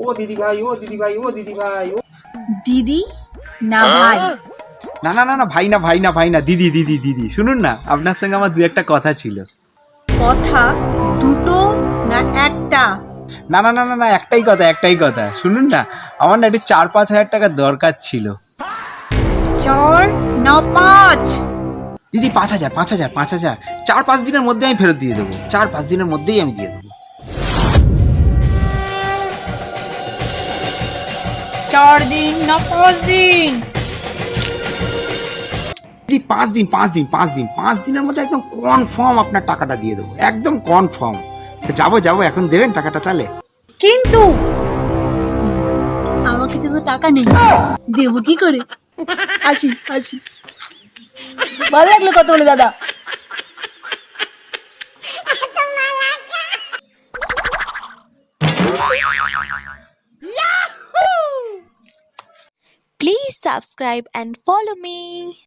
ও দিদি ভাই, ও দিদি ভাই, ও দিদি ভাই, ও দিদি না ভাই? না না না না, ভাই না ভাই না ভাই না, দিদি দিদি দিদি। শুনুন না, আপনার সঙ্গে আমার দু একটা কথা ছিল। কথা দুটো না একটা? না না না না না, একটাই কথা একটাই কথা। শুনুন না, আমার না একটু 4-5 হাজার টাকার দরকার ছিল। চার না পাঁচ? দিদি 5,000 5,000 5,000, 4-5 দিনের মধ্যে আমি ফেরত দিয়ে দেবো, 4-5 দিনের মধ্যেই আমি দিয়ে দেবো। 4 দিন না 5 দিন? দিদি 5 দিন 5 দিন 5 দিন, 5 দিনের মধ্যে একদম কনফার্ম আপনার টাকাটা দিয়ে দেবো, একদম কনফার্ম। যাবো যাবো, এখন দেবেন টাকাটা তাহলে? কিন্তু আমার কাছে তো টাকা নেই, দেবো কি করে? আসি আসি, ভালো লাগলো কত বলে দাদা। Please subscribe and follow me.